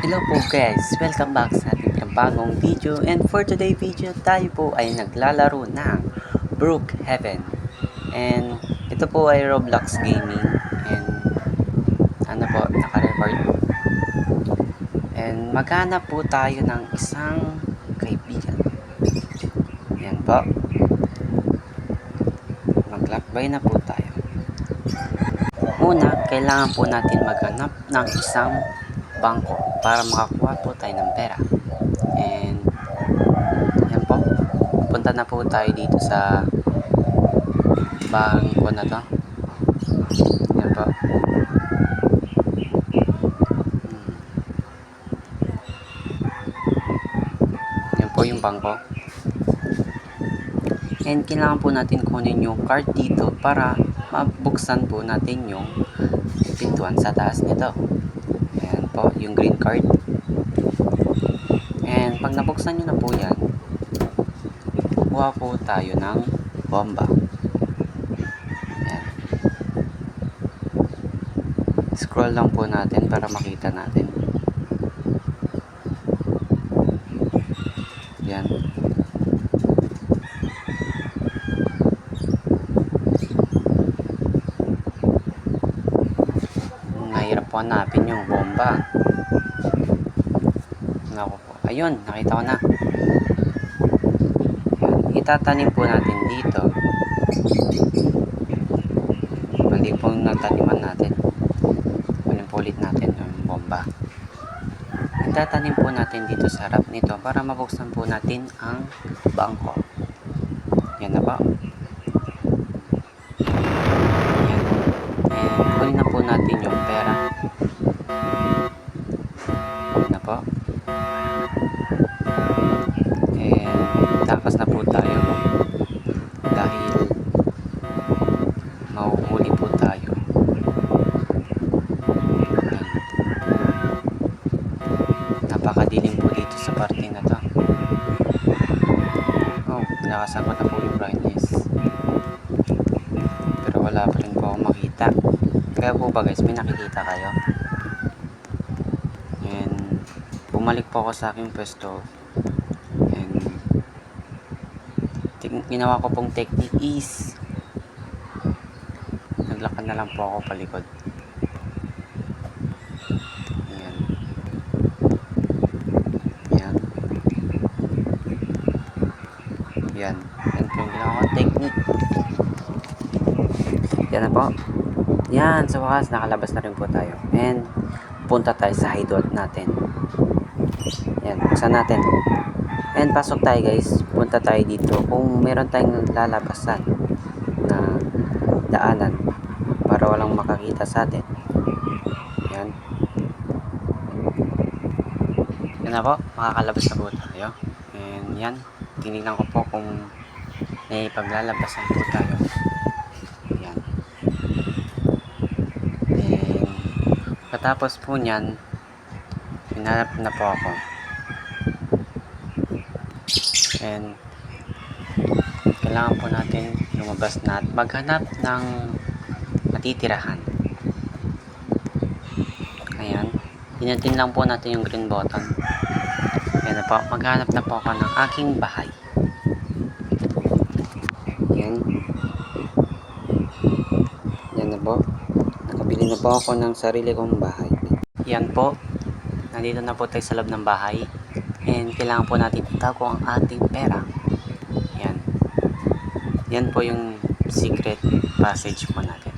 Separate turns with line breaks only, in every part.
Hello po guys, welcome back sa ating panibagong video, and for today video tayo po ay naglalaro ng Brookhaven. And ito po ay Roblox gaming, and ano po, naka-record. And maghanap po tayo ng isang kaibigan. Yan po, maglakbay na po tayo. Una, kailangan po natin maghanap ng isang bangko para makakuha po tayo ng pera. And yan po, punta na po tayo dito sa bangko na to. Yan po. Yan po yung bangko. And kailangan po natin kunin yung card dito para mabuksan po natin yung pintuan sa taas nito. Ayan po, yung green card. And pag nabuksan nyo na po yan, kuha po tayo ng bomba. Ayan. Scroll lang po natin para makita natin. Ayan. Nahirap po hanapin yung bomba. Naku po. Ayun, nakita ko na. Ayan. Itatanim po natin dito. Mali po nataniman natin. Kunin po ulit natin yung bomba. Itatanim po natin dito sa harap nito para mabuksan po natin ang bangko. Yan na ba? Yan. And kunin na po natin yung pera. Yan na po. And takas na po tayo dahil mahuhuli po tayo. Yan. Napakadilim po dito sa parte na to. Oh, nakasan ko na po yung brightness. Pero wala pa rin po akong makita. Kaya po ba guys, may nakikita kayo? And bumalik po ako sa aking pwesto. And ginawa ko pong technique is naglakad na lang po ako palikod. Ayan. Ayan. Yan. Yan po yung ginawa ko technique. Yan na po. Yan. Sa wakas, nakalabas na rin po tayo. And punta tayo sa hideout natin. Yan. Buksan natin. And pasok tayo guys. Punta tayo dito. Kung meron tayong lalabasan na daanan para walang makakita sa atin. Yan. Yan na po. Makakalabas na po tayo. And yan. Tinignan ko po kung may paglalabasan po tayo. Yan. And katapos po nyan, hinanap na po ako. And kailangan po natin lumabas na at maghanap ng matitirahan. Ayan. Pinatin lang po natin yung green button. Ayan na po. Maghanap na po ako ng aking bahay. Ayan. Ayan na po. Nakabili na po ako ng sarili kong bahay. Ayan po. Nandito na po tayo sa loob ng bahay. And kailangan po natin itago ang ating pera. Ayan. Yan po yung secret passage po natin.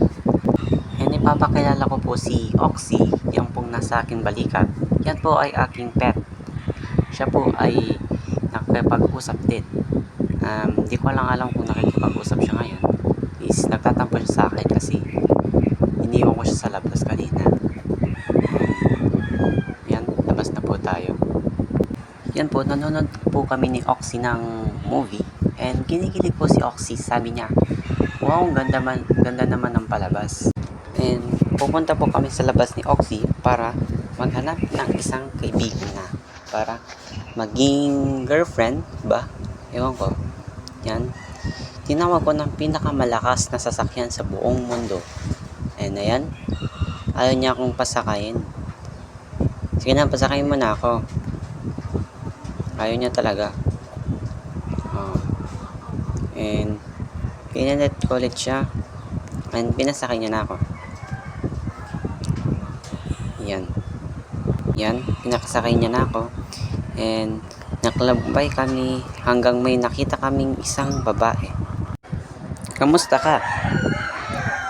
And ipapakilala ko po si Oxy. Yan pong nasa aking balikat. Yan po ay aking pet. Siya po ay nakikipag-usap din. Hindi ko lang alam kung nakikipag-usap siya ngayon. Is nagtatampo siya sa akin kasi iniwan ko siya sa labas kanina. Yan, labas na po tayo. Yan po, nanonood po kami ni Oxy ng movie. And kinikilig po si Oxy. Sabi niya, wow, ganda naman ng palabas. And pupunta po kami sa labas ni Oxy para maghanap ng isang kaibigan na para maging girlfriend ba? Ewan ko. Yan. Tinawag ko ng pinakamalakas na sasakyan sa buong mundo. And ayan, ayaw niya akong pasakayin. Sige na, pasakayin mo na ako. Ayaw niya talaga. Oh. And pinalit ko ulit siya. And pinasakay niya na ako. Yan. Yan, pinakasakay niya na ako. And naglakbay kami hanggang may nakita kaming isang babae. Kamusta ka?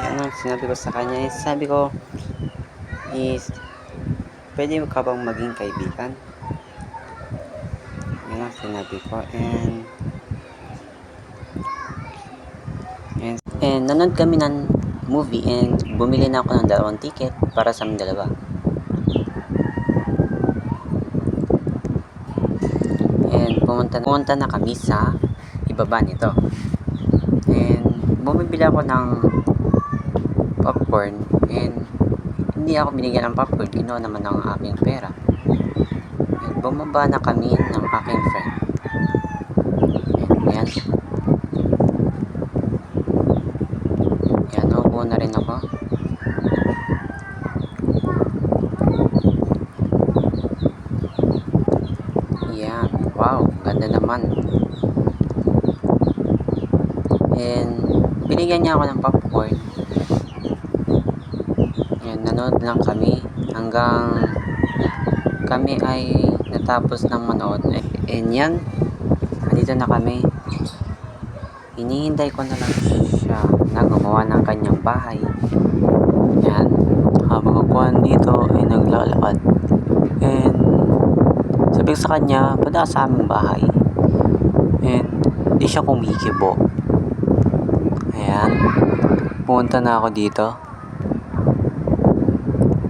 Yan ang sinabi ko sa kanya. Sabi ko is, pwede ka bang maging kaibigan? Yan ang sinabi ko. And nanood kami ng movie and bumili na ako ng 2 ticket para sa aming dalawa. And pumunta na kami sa ibaba nito. And bumibili ako ng popcorn and hindi ako binigyan ng popcorn, kinuha naman ng aking pera. And bumaba na kami ng aking friend. And yan. Yan, upo na rin ako. Yan, wow, ganda naman. And binigyan niya ako ng popcorn. Yan, nanood lang kami hanggang kami ay natapos ng manood. And yan, andito na kami. Hinihintay ko na lang siya na gumawa ng kanyang bahay. Yan, habang ako dito ay naglalakad. And sabi ko sa kanya, punta sa aming bahay. And di siya kumikibo. Ayan, pumunta na ako dito.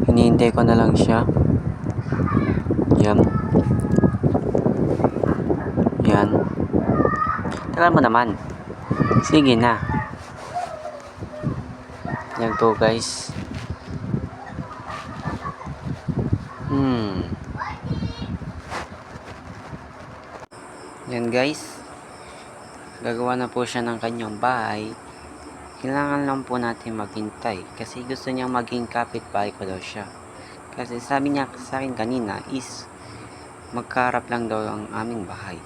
Hinihintay ko na lang siya. Yan. Yan. Tagal mo naman. Sige na. Yan to guys. Yan guys. Gagawa na po siya ng kanyang bahay. Kailangan lang po natin maghintay. Kasi gusto niyang maging kapitbahay ko daw siya. Kasi sabi niya sa akin kanina is magkaharap lang daw ang aming bahay.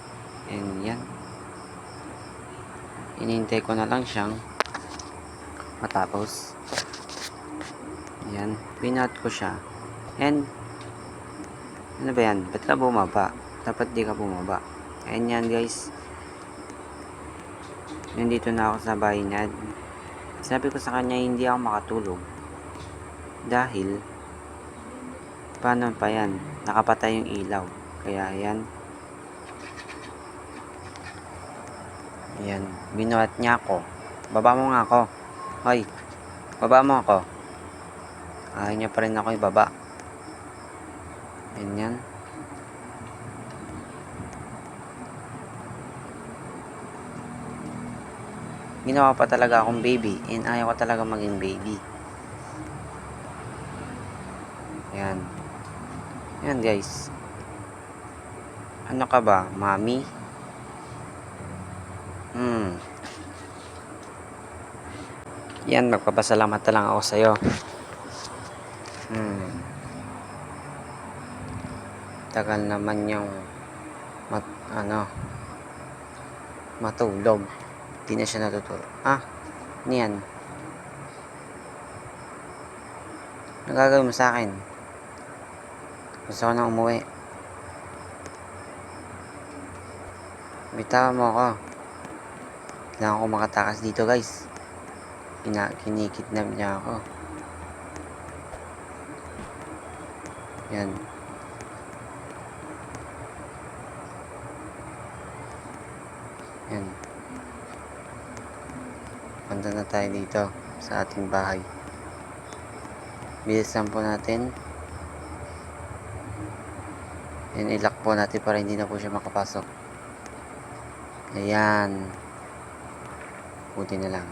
And yan. Hinihintay ko na lang siyang matapos. Yan. Pinat ko siya. And ano ba yan? Ba't ka bumaba? Dapat di ka bumaba. And yan guys. Nandito na ako sa bahay niya. Sabi ko sa kanya hindi ako makatulog. Dahil paano pa yan? Nakapatay yung ilaw. Kaya yan. Yan. Binuhat niya ako. Baba mo nga ako. Hoy. Baba mo ako. Ayaw niya pa rin ako ibaba. Yan. Ginawa pa talaga akong baby. And ayaw ko talaga maging baby. Yan. Yan guys. Ano ka ba? Mami? Yan, magpapasalamat na lang ako sa'yo. Tagal naman yung matulog. Di na siya natutulog. Niyan. Nagagawin mo sa akin. Gusto ko na umuwi. Bitawan mo ako. Kailangan ko makatakas dito guys. Kinikidnap niya ako. Yan. Yan. Punta na tayo dito sa ating bahay. Bilisan po natin. Yan, ilock po natin para hindi na po siya makapasok. Ayan. Buti na lang.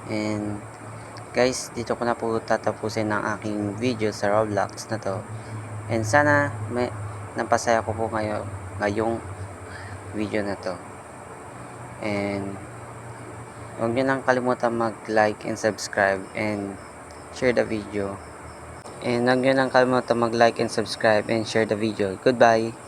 And guys, dito ko na po tatapusin ang aking video sa Roblox na to. And sana may napasaya ko po ngayong video na to. And Huwag nyo nang kalimutan mag-like and subscribe and share the video. And huwag nyo nang kalimutan mag-like and subscribe and share the video. Goodbye!